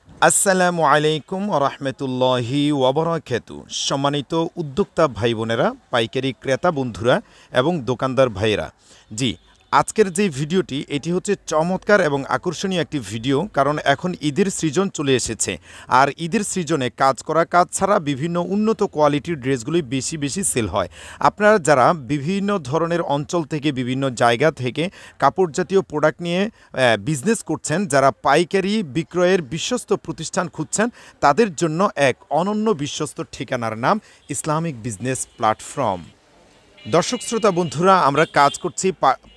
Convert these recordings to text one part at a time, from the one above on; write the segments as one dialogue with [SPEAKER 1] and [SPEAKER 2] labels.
[SPEAKER 1] আসসালামু আলাইকুম রহমতুল্লাহি ওবরাকাতু। সম্মানিত উদ্যোক্তা ভাই বোনেরা, পাইকারি ক্রেতা বন্ধুরা এবং দোকানদার ভাইয়েরা, জি আজকের যে ভিডিওটি এটি হচ্ছে চমৎকার এবং আকর্ষণীয় একটি ভিডিও। কারণ এখন ঈদের সিজন চলে এসেছে, আর ঈদের সিজনে কাজ ছাড়া বিভিন্ন উন্নত কোয়ালিটির ড্রেসগুলি বেশি সেল হয়। আপনারা যারা বিভিন্ন ধরনের অঞ্চল থেকে বিভিন্ন জায়গা থেকে কাপড় জাতীয় প্রোডাক্ট নিয়ে বিজনেস করছেন, যারা পাইকারি বিক্রয়ের বিশ্বস্ত প্রতিষ্ঠান খুঁজছেন, তাদের জন্য এক অনন্য বিশ্বস্ত ঠিকানার নাম ইসলামিক বিজনেস প্ল্যাটফর্ম। দর্শক শ্রোতা বন্ধুরা, আমরা কাজ করছি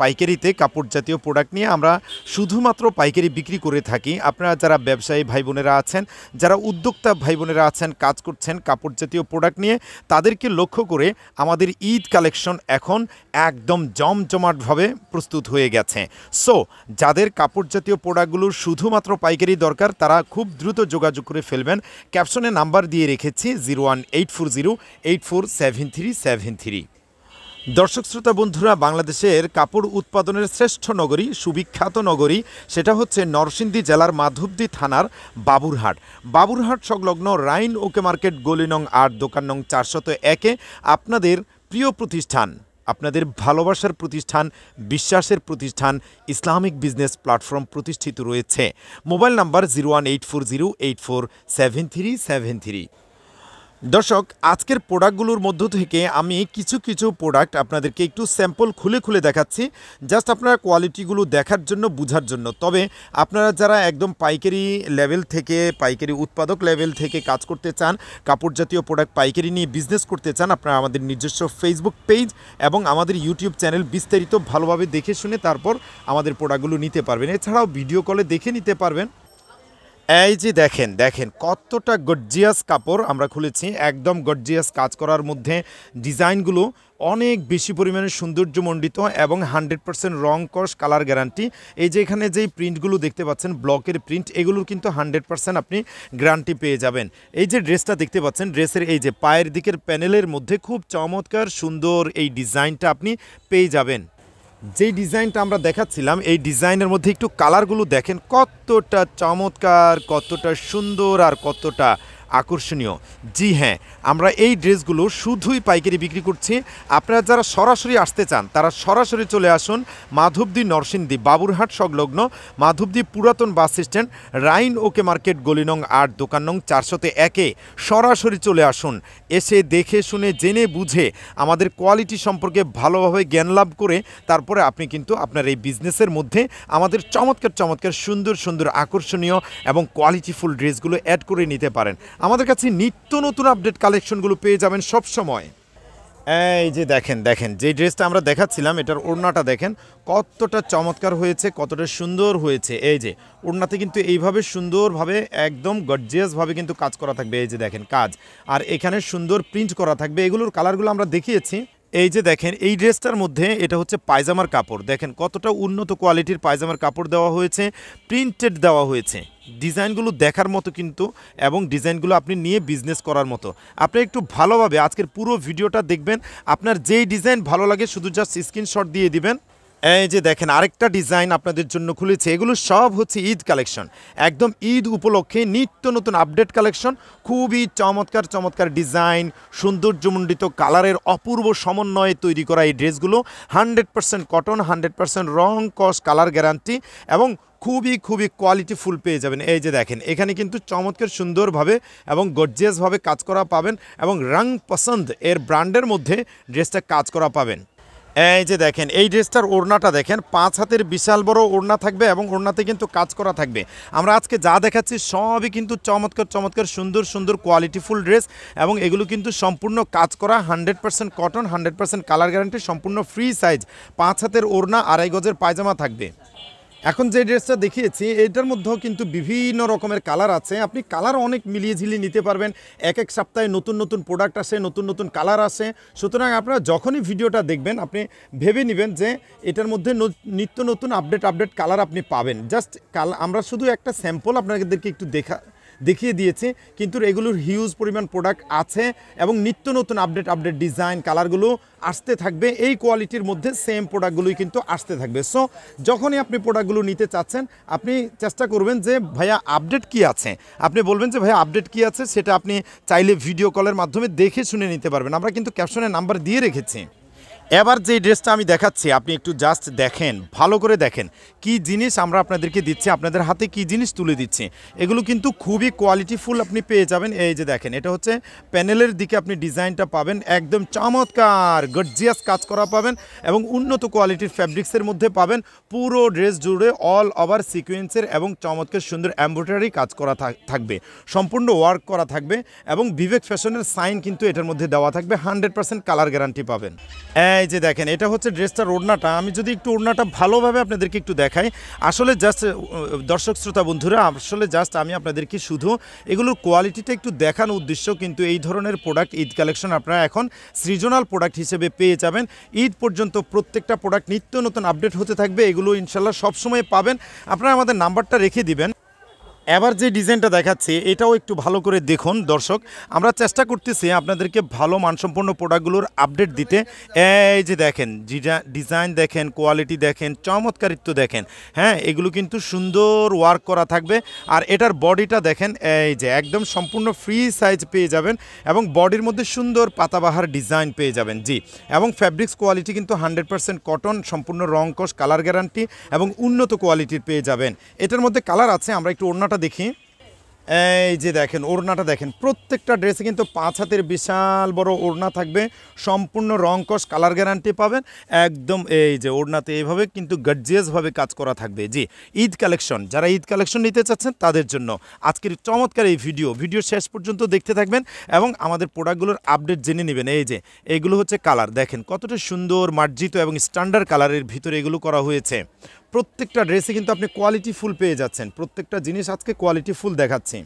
[SPEAKER 1] পাইকারিতে কাপড় জাতীয় প্রোডাক্ট নিয়ে। আমরা শুধুমাত্র পাইকারি বিক্রি করে থাকি। আপনারা যারা ব্যবসায়ী ভাই বোনেরা আছেন, যারা উদ্যোক্তা ভাই বোনেরা আছেন, কাজ করছেন কাপড় জাতীয় প্রোডাক্ট নিয়ে, তাদেরকে লক্ষ্য করে আমাদের ঈদ কালেকশন এখন একদম জমজমাটভাবে প্রস্তুত হয়ে গেছে। সো যাদের কাপড় জাতীয় প্রোডাক্টগুলো শুধুমাত্র পাইকারি দরকার, তারা খুব দ্রুত যোগাযোগ করে ফেলবেন। ক্যাপশনে নাম্বার দিয়ে রেখেছি 01840847373। দর্শক শ্রোতা বন্ধুরা, বাংলাদেশের কাপড় উৎপাদনের শ্রেষ্ঠ নগরী, সুবিখ্যাত নগরী, সেটা হচ্ছে নরসিংদী জেলার মাধবদী থানার বাবুরহাট সংলগ্ন রাইন ওকে মার্কেট, গলি নং ৮, দোকান নং ৪০১-এ আপনাদের প্রিয় প্রতিষ্ঠান, আপনাদের ভালোবাসার প্রতিষ্ঠান, বিশ্বাসের প্রতিষ্ঠান ইসলামিক বিজনেস প্ল্যাটফর্ম প্রতিষ্ঠিত রয়েছে। Mobile number 01840847373। দর্শক, আজকের প্রোডাক্টগুলোর মধ্য থেকে আমি কিছু প্রোডাক্ট আপনাদেরকে একটু স্যাম্পল খুলে দেখাচ্ছি, জাস্ট আপনারা কোয়ালিটিগুলো দেখার জন্য, বোঝার জন্য। তবে আপনারা যারা একদম পাইকারি লেভেল থেকে, পাইকারি উৎপাদক লেভেল থেকে কাজ করতে চান, কাপড় জাতীয় প্রোডাক্ট পাইকারি নিয়ে বিজনেস করতে চান, আপনারা আমাদের নিজস্ব ফেসবুক পেজ এবং আমাদের ইউটিউব চ্যানেল বিস্তারিত ভালোভাবে দেখে শুনে তারপর আমাদের প্রোডাক্টগুলো নিতে পারবেন। এছাড়াও ভিডিও কলে দেখে নিতে পারবেন। এই যে দেখেন কতটা গর্জিয়াস কাপড় আমরা খুলেছি, একদম গর্জিয়াস কাজ করার মধ্যে ডিজাইনগুলো অনেক বেশি পরিমাণে সৌন্দর্যমণ্ডিত এবং 100% রং কস কালার গ্যারান্টি। এই যে এখানে যেই প্রিন্টগুলো দেখতে পাচ্ছেন, ব্লকের প্রিন্ট, এগুলোর কিন্তু 100% আপনি গ্যারান্টি পেয়ে যাবেন। এই যে ড্রেসটা দেখতে পাচ্ছেন, ড্রেসের এই যে পায়ের দিকের প্যানেলের মধ্যে খুব চমৎকার সুন্দর এই ডিজাইনটা আপনি পেয়ে যাবেন। যেই ডিজাইনটা আমরা দেখাচ্ছিলাম, এই ডিজাইনের মধ্যে একটু কালারগুলো দেখেন, কতটা চমৎকার, কতটা সুন্দর আর কতটা আকর্ষণীয়। জি হ্যাঁ, আমরা এই ড্রেসগুলো শুধুই পাইকারি বিক্রি করছি। আপনারা যারা সরাসরি আসতে চান, তারা সরাসরি চলে আসুন মাধবদী নরসিংদী বাবুরহাট সংলগ্ন মাধবদী পুরাতন বাস স্ট্যান্ড, রাইন ওকে মার্কেট, গলি নং ৮, দোকান নং ৪০১-এ সরাসরি চলে আসুন। এসে দেখে শুনে জেনে বুঝে আমাদের কোয়ালিটি সম্পর্কে ভালোভাবে জ্ঞান লাভ করে তারপরে আপনি কিন্তু আপনার এই বিজনেসের মধ্যে আমাদের চমৎকার সুন্দর আকর্ষণীয় এবং কোয়ালিটিফুল ড্রেসগুলো অ্যাড করে নিতে পারেন। আমাদের কাছে নিত্য নতুন আপডেট কালেকশনগুলো পেয়ে যাবেন সব সময়। এই যে দেখেন যে ড্রেসটা আমরা দেখাচ্ছিলাম, এটার ওড়নাটা দেখেন কতটা চমৎকার হয়েছে, কতটা সুন্দর হয়েছে। এই যে ওড়নাতে কিন্তু এইভাবে সুন্দরভাবে একদম গর্জিয়াসভাবে কিন্তু কাজ করা থাকবে। এই যে দেখেন কাজ, আর এখানে সুন্দর প্রিন্ট করা থাকবে। এগুলোর কালারগুলো আমরা দেখিয়েছি। এই যে দেখেন, এই ড্রেসটার মধ্যে এটা হচ্ছে পায়জামার কাপড়, দেখেন কতটা উন্নত কোয়ালিটির পায়জামার কাপড় দেওয়া হয়েছে, প্রিন্টেড দেওয়া হয়েছে। ডিজাইনগুলো দেখার মতো কিন্তু, এবং ডিজাইনগুলো আপনি নিয়ে বিজনেস করার মতো। আপনি একটু ভালোভাবে আজকের পুরো ভিডিওটা দেখবেন, আপনার যেই ডিজাইন ভালো লাগে শুধু জাস্ট স্ক্রিনশট দিয়ে দিবেন। এই যে দেখেন আরেকটা ডিজাইন আপনাদের জন্য খুলেছে, এগুলো সব হচ্ছে ঈদ কালেকশন, একদম ঈদ উপলক্ষে নিত্য নতুন আপডেট কালেকশন। খুবই চমৎকার ডিজাইন, সৌন্দর্যমণ্ডিত কালারের অপূর্ব সমন্বয়ে তৈরি করা এই ড্রেসগুলো 100% কটন, 100% রং কস কালার গ্যারান্টি এবং খুবই কোয়ালিটিফুল পেয়ে যাবেন। এই যে দেখেন, এখানে কিন্তু চমৎকার সুন্দরভাবে এবং গর্জিয়াসভাবে কাজ করা পাবেন, এবং রং পছন্দ এর ব্র্যান্ডের মধ্যে ড্রেসটা কাজ করা পাবেন। এই যে দেখেন, এই ড্রেসটার ওড়নাটা দেখেন, 5 হাতের বিশাল বড় ওড়না থাকবে এবং ওড়নাতে কিন্তু কাজ করা থাকবে। আমরা আজকে যা দেখাচ্ছি সবই কিন্তু চমৎকার সুন্দর কোয়ালিটিফুল ড্রেস, এবং এগুলো কিন্তু সম্পূর্ণ কাজ করা, 100% কটন, 100% কালার গ্যারান্টি, সম্পূর্ণ ফ্রি সাইজ, 5 হাতের ওড়না, 2.5 গজের পায়জামা থাকবে। এখন যে ড্রেসটা দেখিয়েছি, এটার মধ্যেও কিন্তু বিভিন্ন রকমের কালার আছে। আপনি কালার অনেক মিলিয়ে ঝিলিয়ে নিতে পারবেন। এক সপ্তাহে নতুন প্রোডাক্ট আসে, নতুন কালার আসে। সুতরাং আপনারা যখনই ভিডিওটা দেখবেন, আপনি ভেবে নেবেন যে এটার মধ্যে নিত্য নতুন আপডেট কালার আপনি পাবেন। জাস্ট আমরা শুধু একটা স্যাম্পল আপনাদেরকে একটু দেখিয়ে দিয়েছি, কিন্তু এগুলোর হিউজ পরিমাণ প্রোডাক্ট আছে এবং নিত্য নতুন আপডেট ডিজাইন কালারগুলো আসতে থাকবে। এই কোয়ালিটির মধ্যে সেম প্রোডাক্টগুলোই কিন্তু আসতে থাকবে। সো যখনই আপনি প্রোডাক্টগুলো নিতে চাচ্ছেন, আপনি চেষ্টা করবেন যে ভাইয়া আপডেট কি আছে, আপনি বলবেন যে ভাইয়া আপডেট কি আছে, সেটা আপনি চাইলে ভিডিও কলের মাধ্যমে দেখে শুনে নিতে পারবেন। আমরা কিন্তু ক্যাপশনে নাম্বার দিয়ে রেখেছি। এবার যে ড্রেসটা আমি দেখাচ্ছি, আপনি একটু জাস্ট দেখেন, ভালো করে দেখেন কি জিনিস আমরা আপনাদেরকে দিচ্ছি, আপনাদের হাতে কি জিনিস তুলে দিচ্ছি। এগুলো কিন্তু খুবই কোয়ালিটিফুল আপনি পেয়ে যাবেন। এই যে দেখেন, এটা হচ্ছে প্যানেলের দিকে আপনি ডিজাইনটা পাবেন, একদম চমৎকার গর্জিয়াস কাজ করা পাবেন এবং উন্নত কোয়ালিটির ফ্যাব্রিক্সের মধ্যে পাবেন। পুরো ড্রেস জুড়ে অল ওভার সিকোয়েন্সের এবং চমৎকার সুন্দর এমব্রয়ডারি কাজ করা থাকবে, সম্পূর্ণ ওয়ার্ক করা থাকবে এবং বিবেক ফ্যাশনের সাইন কিন্তু এটার মধ্যে দেওয়া থাকবে। 100% কালার গ্যারান্টি পাবেন। এই যে দেখেন, এটা হচ্ছে ড্রেসটার ওড়নাটা। আমি যদি একটু ওড়নাটা ভালোভাবে আপনাদেরকে একটু দেখাই, আসলে জাস্ট দর্শক শ্রোতা বন্ধুরা, আসলে জাস্ট আমি আপনাদেরকে শুধু এগুলোর কোয়ালিটিটা একটু দেখানোর উদ্দেশ্য, কিন্তু এই ধরনের প্রোডাক্ট ঈদ কালেকশন আপনারা এখন সৃজনাল প্রোডাক্ট হিসেবে পেয়ে যাবেন। ঈদ পর্যন্ত প্রত্যেকটা প্রোডাক্ট নিত্য নতুন আপডেট হতে থাকবে, এগুলো ইনশাল্লাহ সবসময় পাবেন। আপনারা আমাদের নাম্বারটা রেখে দিবেন। এবার যে ডিজাইনটা দেখাচ্ছি এটাও একটু ভালো করে দেখুন দর্শক, আমরা চেষ্টা করতেছি আপনাদেরকে ভালো মানসম্পন্ন প্রোডাক্টগুলোর আপডেট দিতে। এই যে দেখেন, ডিজাইন দেখেন, কোয়ালিটি দেখেন, চমৎকারিত্ব দেখেন। হ্যাঁ, এগুলো কিন্তু সুন্দর ওয়ার্ক করা থাকবে। আর এটার বডিটা দেখেন, এই যে একদম সম্পূর্ণ ফ্রি সাইজ পেয়ে যাবেন এবং বডির মধ্যে সুন্দর পাতাবাহার ডিজাইন পেয়ে যাবেন। জি, এবং ফ্যাব্রিক্স কোয়ালিটি কিন্তু 100% কটন, সম্পূর্ণ রংকশ, কালার গ্যারান্টি এবং উন্নত কোয়ালিটির পেয়ে যাবেন। এটার মধ্যে কালার আছে, আমরা একটু ওড়নাটা দেখি। এই যে দেখেন, ওড়নাটা দেখেন, প্রত্যেকটা ড্রেসে কিন্তু 5 হাতের বিশাল বড় ওড়না থাকবে, সম্পূর্ণ রংকশ, কালার গ্যারান্টি পাবেন একদম। এই যে ওড়নাতে এইভাবে কিন্তু গর্জিয়াসভাবে কাজ করা থাকবে। জি, ঈদ কালেকশন, যারা ঈদ কালেকশন নিতে চাচ্ছেন তাদের জন্য আজকের চমৎকার এই ভিডিও শেষ পর্যন্ত দেখতে থাকবেন এবং আমাদের প্রোডাক্টগুলোর আপডেট জেনে নেবেন। এই যে এইগুলো হচ্ছে কালার, দেখেন কতটা সুন্দর মার্জিত এবং স্ট্যান্ডার্ড কালারের ভিতরে এগুলো করা হয়েছে। প্রত্যেকটা ড্রেসে কিন্তু আপনি কোয়ালিটি ফুল পেয়ে যাচ্ছেন, প্রত্যেকটা জিনিস আজকে কোয়ালিটি ফুল দেখাচ্ছি।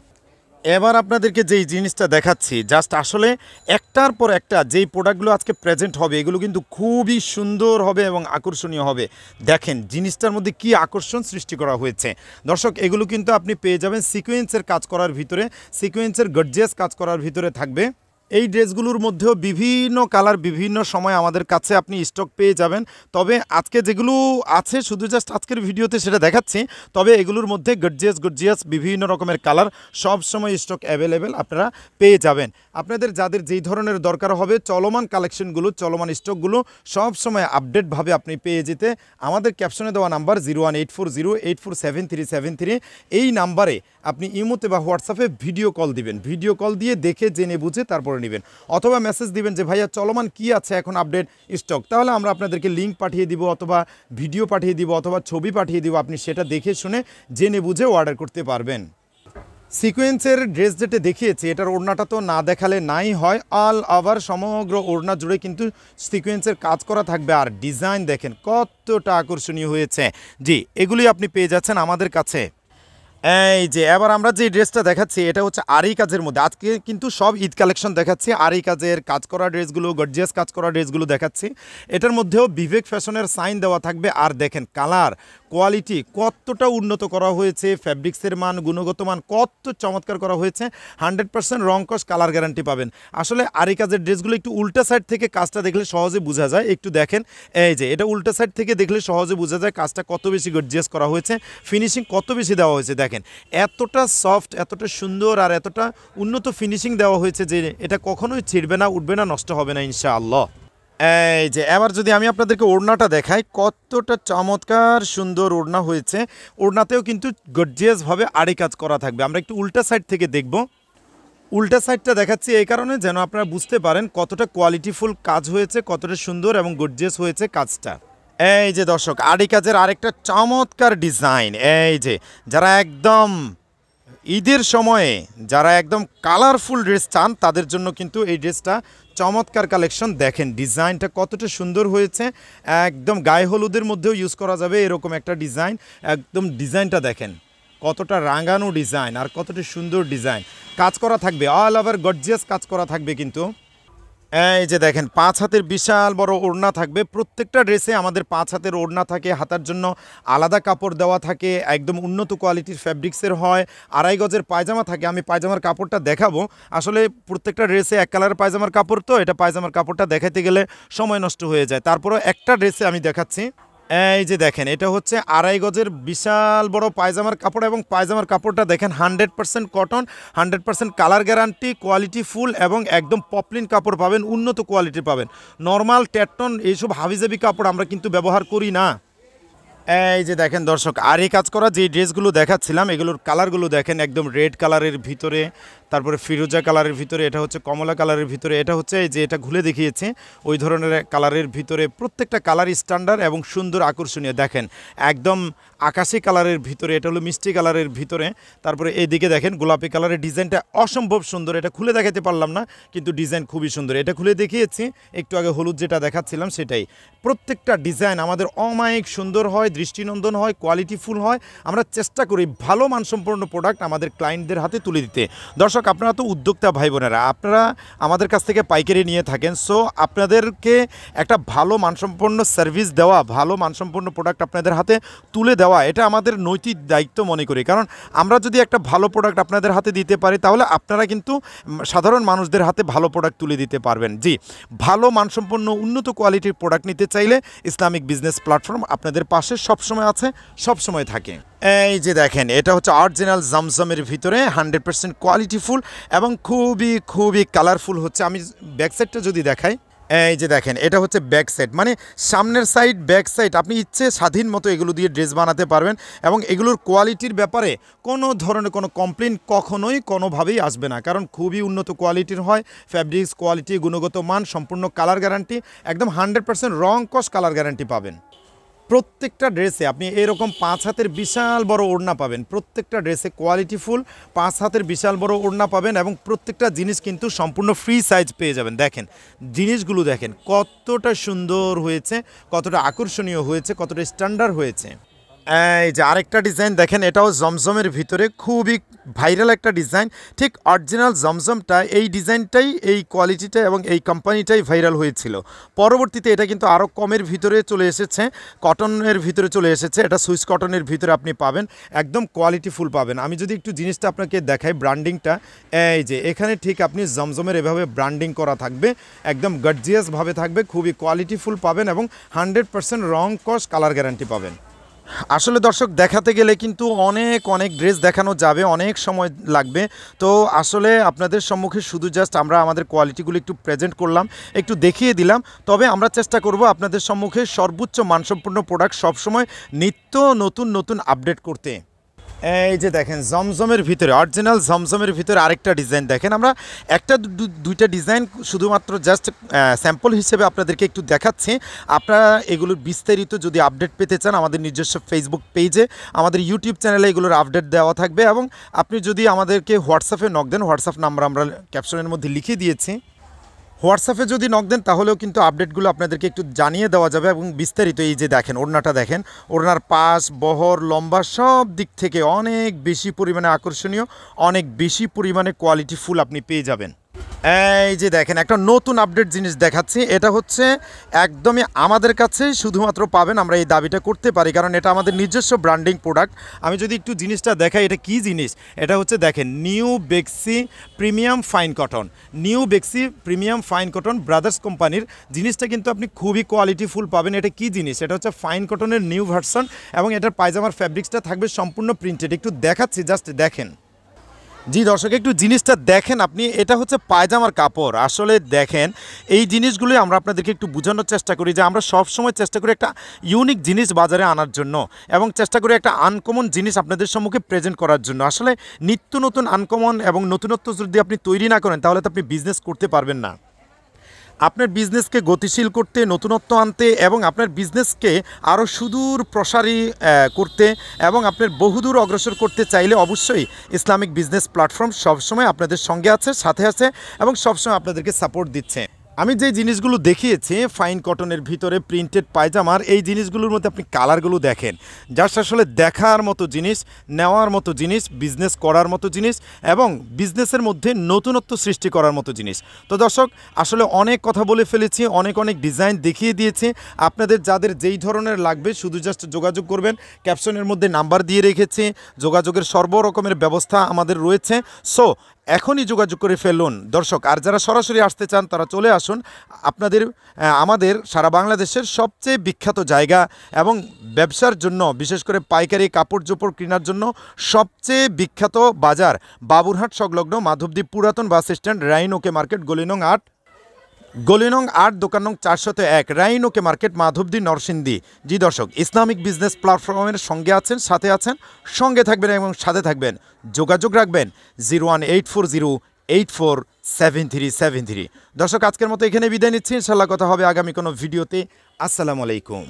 [SPEAKER 1] এবার আপনাদেরকে যেই জিনিসটা দেখাচ্ছি, জাস্ট আসলে একটার পর একটা যেই প্রোডাক্টগুলো আজকে প্রেজেন্ট হবে, এগুলো কিন্তু খুবই সুন্দর হবে এবং আকর্ষণীয় হবে। দেখেন জিনিসটার মধ্যে কি আকর্ষণ সৃষ্টি করা হয়েছে দর্শক। এগুলো কিন্তু আপনি পেয়ে যাবেন সিকোয়েন্সের কাজ করার ভিতরে, সিকোয়েন্সের গর্জিয়াস কাজ করার ভিতরে থাকবে। এই ড্রেসগুলোর মধ্যেও বিভিন্ন কালার বিভিন্ন সময় আমাদের কাছে আপনি স্টক পেয়ে যাবেন। তবে আজকে যেগুলো আছে শুধু জাস্ট আজকের ভিডিওতে সেটা দেখাচ্ছি। তবে এগুলোর মধ্যে গর্জিয়াস বিভিন্ন রকমের কালার সব সময় স্টক অ্যাভেলেবেল আপনারা পেয়ে যাবেন। আপনাদের যাদের যেই ধরনের দরকার হবে, চলমান কালেকশনগুলো, চলমান স্টকগুলো সব সময় আপডেটভাবে আপনি পেয়ে যেতে আমাদের ক্যাপশনে দেওয়া নাম্বার 01840847373, এই নাম্বারে আপনি ইমোতে বা হোয়াটসঅ্যাপে ভিডিও কল দিবেন। ভিডিও কল দিয়ে দেখে জেনে বুঝে তারপরে নেবেন, অথবা মেসেজ দিবেন যে ভাইয়া চলমান কি আছে এখন আপডেট স্টক, তাহলে আমরা আপনাদেরকে লিঙ্ক পাঠিয়ে দিব, অথবা ভিডিও পাঠিয়ে দিব, অথবা ছবি পাঠিয়ে দিব। আপনি সেটা দেখে শুনে জেনে বুঝে অর্ডার করতে পারবেন। সিকোয়েন্সের ড্রেস যেটা দেখিয়েছি, এটার ওড়নাটা তো না দেখালে নাই হয়। অল ওভার সমগ্র ওড়না জুড়ে কিন্তু সিকোয়েন্সের কাজ করা থাকবে। আর ডিজাইন দেখেন কতটা আকর্ষণীয় হয়েছে। জি, এগুলি আপনি পেয়ে যাচ্ছেন আমাদের কাছে। এই যে এবার আমরা যে ড্রেসটা দেখাচ্ছি, এটা হচ্ছে আরি কাজের মধ্যে। আজকে কিন্তু সব ঈদ কালেকশন দেখাচ্ছি, আরি কাজের কাজ করা ড্রেসগুলো, গর্জিয়াস কাজ করা ড্রেসগুলো দেখাচ্ছি। এটার মধ্যেও বিবেক ফ্যাশনের সাইন দেওয়া থাকবে। আর দেখেন কালার কোয়ালিটি কতটা উন্নত করা হয়েছে, ফ্যাব্রিক্সের মান, গুণগত মান কত চমৎকার করা হয়েছে। 100% রংকশ, কালার গ্যারান্টি পাবেন। আসলে আরি কাজের ড্রেসগুলো একটু উল্টা সাইড থেকে কাজটা দেখলে সহজে বোঝা যায়। একটু দেখেন, এই যে এটা উল্টা সাইড থেকে দেখলে সহজে বোঝা যায় কাজটা কত বেশি গর্জিয়াস করা হয়েছে, ফিনিশিং কত বেশি দেওয়া হয়েছে। দেখেন এতটা সফট, এতটা সুন্দর আর এতটা উন্নত ফিনিশিং দেওয়া হয়েছে যে এটা কখনোই ছিঁড়বে না, উঠবে না, নষ্ট হবে না ইনশাআল্লাহ। এই যে এবার যদি আমি আপনাদেরকে ওড়নাটা দেখাই, কতটা চমৎকার সুন্দর ওড়না হয়েছে। ওড়নাতেও কিন্তু গর্জিয়াসভাবে আড়ি কাজ করা থাকবে। আমরা একটু উল্টা সাইড থেকে দেখব। উল্টা সাইডটা দেখাচ্ছি এই কারণে যেন আপনারা বুঝতে পারেন কতটা কোয়ালিটিফুল কাজ হয়েছে, কতটা সুন্দর এবং গর্জিয়াস হয়েছে কাজটা। এই যে দর্শক, আড়ি কাজের আরেকটা চমৎকার ডিজাইন। এই যে যারা একদম ঈদের সময়ে যারা একদম কালারফুল ড্রেস চান তাদের জন্য কিন্তু এই ড্রেসটা চমৎকার কালেকশন। দেখেন ডিজাইনটা কতটা সুন্দর হয়েছে, একদম গায়ে হলুদের মধ্যেও ইউজ করা যাবে এরকম একটা ডিজাইন। একদম ডিজাইনটা দেখেন কতটা রাঙানো ডিজাইন আর কতটা সুন্দর ডিজাইন, কাজ করা থাকবে, অল ওভার গর্জিয়াস কাজ করা থাকবে কিন্তু। এই যে দেখেন 5 হাতের বিশাল বড় ওড়না থাকবে। প্রত্যেকটা ড্রেসে আমাদের 5 হাতের ওড়না থাকে, হাতার জন্য আলাদা কাপড় দেওয়া থাকে, একদম উন্নত কোয়ালিটির ফ্যাব্রিক্সের হয়। 2.5 গজের পায়জামা থাকে। আমি পায়জামার কাপড়টা দেখাবো। আসলে প্রত্যেকটা ড্রেসে এক কালারের পায়জামার কাপড়, তো এটা পায়জামার কাপড়টা দেখাইতে গেলে সময় নষ্ট হয়ে যায়। তারপরেও একটা ড্রেসে আমি দেখাচ্ছি। এই যে দেখেন এটা হচ্ছে 2.5 গজের বিশাল বড় পায়জামার কাপড়, এবং পায়জামার কাপড়টা দেখেন 100% cotton, 100% colour guarantee, quality full, এবং একদম পপলিন কাপড় পাবেন, উন্নত কোয়ালিটি পাবেন। নর্মাল ট্যাটন এইসব হাবিজাবি কাপড় আমরা কিন্তু ব্যবহার করি না। এই যে দেখেন দর্শক, আর এই কাজ করা যে ড্রেসগুলো দেখাচ্ছিলাম এগুলোর কালারগুলো দেখেন, একদম রেড কালারের ভিতরে, তারপরে ফিরোজা কালারের ভিতরে, এটা হচ্ছে কমলা কালারের ভিতরে, এটা হচ্ছে যে এটা ঘুরে দেখিয়েছে ওই ধরনের কালারের ভিতরে। প্রত্যেকটা কালার স্ট্যান্ডার্ড এবং সুন্দর আকর্ষণীয়। দেখেন একদম আকাশি কালারের ভিতরে, এটা হলো মিষ্টি কালারের ভিতরে। তারপরে এইদিকে দেখেন গোলাপি কালারের ডিজাইনটা অসম্ভব সুন্দর। এটা খুলে দেখাতে পারলাম না, কিন্তু ডিজাইন খুবই সুন্দর। এটা খুলে দেখিয়েছি একটু আগে, হলুদ যেটা দেখাচ্ছিলাম সেটাই। প্রত্যেকটা ডিজাইন আমাদের অমায়িক সুন্দর হয়, দৃষ্টিনন্দন হয়, কোয়ালিটিফুল হয়। আমরা চেষ্টা করি ভালো মানসম্পন্ন প্রোডাক্ট আমাদের ক্লায়েন্টদের হাতে তুলে দিতে। দর্শক, আপনারা তো উদ্যোক্তা ভাই বোনেরা, আপনারা আমাদের কাছ থেকে পাইকারি নিয়ে থাকেন। সো আপনাদেরকে একটা ভালো মানসম্পন্ন সার্ভিস দেওয়া, ভালো মানসম্পন্ন প্রোডাক্ট আপনাদের হাতে তুলে দেওয়া, এটা আমাদের নৈতিক দায়িত্ব মনে করি। কারণ আমরা যদি একটা ভালো প্রোডাক্ট আপনাদের হাতে দিতে পারি, তাহলে আপনারা কিন্তু সাধারণ মানুষদের হাতে ভালো প্রোডাক্ট তুলে দিতে পারবেন। জি, ভালো মানসম্পন্ন উন্নত কোয়ালিটির প্রোডাক্ট নিতে চাইলে ইসলামিক বিজনেস প্ল্যাটফর্ম আপনাদের পাশে সবসময় আছে, সবসময় থাকে। এই যে দেখেন এটা হচ্ছে অরিজিনাল জমজমের ভিতরে 100% কোয়ালিটিফুল এবং খুবই কালারফুল হচ্ছে। আমি ব্যাক সাইডটা যদি দেখাই, এই যে দেখেন এটা হচ্ছে ব্যাক সাইড, মানে সামনের সাইড ব্যাক সাইড আপনি ইচ্ছে স্বাধীন মতো এগুলো দিয়ে ড্রেস বানাতে পারবেন। এবং এগুলোর কোয়ালিটির ব্যাপারে কোনো ধরনের কোনো কমপ্লেন কখনোই কোনোভাবেই আসবে না, কারণ খুবই উন্নত কোয়ালিটির হয়। ফ্যাব্রিক্স কোয়ালিটি, গুণগত মান, সম্পূর্ণ কালার গ্যারান্টি, একদম 100% রং কস কালার গ্যারান্টি পাবেন। প্রত্যেকটা ড্রেসে আপনি এরকম 5 হাতের বিশাল বড় ওড়না পাবেন। প্রত্যেকটা ড্রেসে কোয়ালিটিফুল 5 হাতের বিশাল বড় ওড়না পাবেন, এবং প্রত্যেকটা জিনিস কিন্তু সম্পূর্ণ ফ্রি সাইজ পেয়ে যাবেন। দেখেন জিনিসগুলো দেখেন কতটা সুন্দর হয়েছে, কতটা আকর্ষণীয় হয়েছে, কতটা স্ট্যান্ডার্ড হয়েছে। এই যে আরেকটা ডিজাইন দেখেন, এটাও জমজমের ভিতরে খুবই ভাইরাল একটা ডিজাইন। ঠিক অরিজিনাল জমজমটা, এই ডিজাইনটাই, এই কোয়ালিটিটা এবং এই কোম্পানিটাই ভাইরাল হয়েছিল। পরবর্তীতে এটা কিন্তু আরও কমের ভিতরে চলে এসেছে, কটনের ভিতরে চলে এসেছে। এটা সুইস কটনের ভিতরে আপনি পাবেন, একদম কোয়ালিটিফুল পাবেন। আমি যদি একটু জিনিসটা আপনাকে দেখাই, ব্র্যান্ডিংটা এই যে এখানে ঠিক আপনি জমজমের এভাবে ব্র্যান্ডিং করা থাকবে, একদম গর্জিয়াসভাবে থাকবে, খুবই কোয়ালিটিফুল পাবেন, এবং 100% রং কস কালার গ্যারান্টি পাবেন। আসলে দর্শক, দেখাতে গেলে কিন্তু অনেক ড্রেস দেখানো যাবে, অনেক সময় লাগবে। তো আসলে আপনাদের সম্মুখে শুধু জাস্ট আমরা আমাদের কোয়ালিটিগুলো একটু প্রেজেন্ট করলাম, একটু দেখিয়ে দিলাম। তবে আমরা চেষ্টা করব আপনাদের সম্মুখে সর্বোচ্চ মানসম্পন্ন প্রোডাক্ট সবসময় নিত্য নতুন আপডেট করতে। এই যে দেখেন জমজমের ভিতরে, অরিজিনাল জমজমের ভিতরে আরেকটা ডিজাইন দেখেন। আমরা একটা দুইটা ডিজাইন শুধুমাত্র জাস্ট স্যাম্পল হিসেবে আপনাদেরকে একটু দেখাচ্ছি। আপনারা এগুলোর বিস্তারিত যদি আপডেট পেতে চান, আমাদের নিজস্ব ফেসবুক পেজে, আমাদের ইউটিউব চ্যানেলে এগুলোর আপডেট দেওয়া থাকবে। এবং আপনি যদি আমাদেরকে হোয়াটসঅ্যাপে নক দেন, হোয়াটসঅ্যাপ নাম্বার আমরা ক্যাপশনের মধ্যে লিখে দিয়েছি, হোয়াটসঅ্যাপে যদি নক দেন তাহলেও কিন্তু আপডেটগুলো আপনাদেরকে একটু জানিয়ে দেওয়া যাবে এবং বিস্তারিত। এই যে দেখেন ওড়নাটা দেখেন, ওড়নার পাশ, বহর, লম্বা সব দিক থেকে অনেক বেশি পরিমাণে আকর্ষণীয়, অনেক বেশি পরিমাণে কোয়ালিটিফুল আপনি পেয়ে যাবেন। এই যে দেখেন একটা নতুন আপডেট জিনিস দেখাচ্ছি। এটা হচ্ছে একদমই আমাদের কাছেই শুধুমাত্র পাবেন, আমরা এই দাবিটা করতে পারি, কারণ এটা আমাদের নিজস্ব ব্র্যান্ডিং প্রোডাক্ট। আমি যদি একটু জিনিসটা দেখাই, এটা কি জিনিস, এটা হচ্ছে দেখেন নিউ বেক্সি প্রিমিয়াম ফাইন কটন, নিউ বেক্সি প্রিমিয়াম ফাইন কটন ব্রাদার্স কোম্পানির জিনিসটা কিন্তু আপনি খুবই কোয়ালিটিফুল পাবেন। এটা কি জিনিস, এটা হচ্ছে ফাইন কটনের নিউ ভার্সন, এবং এটার পায়জামার ফ্যাব্রিক্সটা থাকবে সম্পূর্ণ প্রিন্টেড। একটু দেখাচ্ছি, জাস্ট দেখেন। জি দর্শক, একটু জিনিসটা দেখেন আপনি, এটা হচ্ছে পায়জামার কাপড়। আসলে দেখেন এই জিনিসগুলোই আমরা আপনাদেরকে একটু বোঝানোর চেষ্টা করি, যে আমরা সবসময় চেষ্টা করি একটা ইউনিক জিনিস বাজারে আনার জন্য, এবং চেষ্টা করি একটা আনকমন জিনিস আপনাদের সম্মুখে প্রেজেন্ট করার জন্য। আসলে নিত্য নতুন আনকমন এবং নতুনত্ব যদি আপনি তৈরি না করেন, তাহলে তো আপনি বিজনেস করতে পারবেন না। আপনার বিজনেসকে গতিশীল করতে, নতুনত্ব আনতে, এবং আপনার বিজনেসকে আরও সুদূর প্রসারী করতে এবং আপনার বহুদূর অগ্রসর করতে চাইলে অবশ্যই ইসলামিক বিজনেস প্ল্যাটফর্ম সবসময় আপনাদের সঙ্গে আছে, সাথে আছে, এবং সবসময় আপনাদেরকে সাপোর্ট দিচ্ছে। আমি যে জিনিসগুলো দেখিয়েছি ফাইন কটনের ভিতরে প্রিন্টেড পায়জামার, এই জিনিসগুলোর মধ্যে আপনি কালারগুলো দেখেন, জাস্ট আসলে দেখার মতো জিনিস, নেওয়ার মতো জিনিস, বিজনেস করার মতো জিনিস এবং বিজনেসের মধ্যে নতুনত্ব সৃষ্টি করার মতো জিনিস। তো দর্শক, আসলে অনেক কথা বলে ফেলেছি, অনেক ডিজাইন দেখিয়ে দিয়েছি। আপনাদের যাদের যেই ধরনের লাগবে শুধু জাস্ট যোগাযোগ করবেন। ক্যাপশনের মধ্যে নাম্বার দিয়ে রেখেছি, যোগাযোগের সর্বরকমের ব্যবস্থা আমাদের রয়েছে। সো এখনই যোগাযোগ করে ফেলুন দর্শক। আর যারা সরাসরি আসতে চান তারা চলে আসুন। আমাদের সারা বাংলাদেশের সবচেয়ে বিখ্যাত জায়গা এবং ব্যবসার জন্য, বিশেষ করে পাইকারি কাপড় চোপড় কেনার জন্য সবচেয়ে বিখ্যাত বাজার বাবুরহাট সংলগ্ন মাধবদী পুরাতন বাস স্ট্যান্ড, রাইনোকে মার্কেট, গলি নং 8 দোকান নং 401, রাইনোকে মার্কেট, মাধবদী, নরসিংদী। জি দর্শক, ইসলামিক বিজনেস প্ল্যাটফর্মের সঙ্গে আছেন, সাথে আছেন, সঙ্গে থাকবেন এবং সাথে থাকবেন। যোগাযোগ রাখবেন 01840847373। দর্শক, আজকের মতো এখানে বিদায় নিচ্ছি। ইনশাল্লাহ কথা হবে আগামী কোনো ভিডিওতে। আসসালামু আলাইকুম।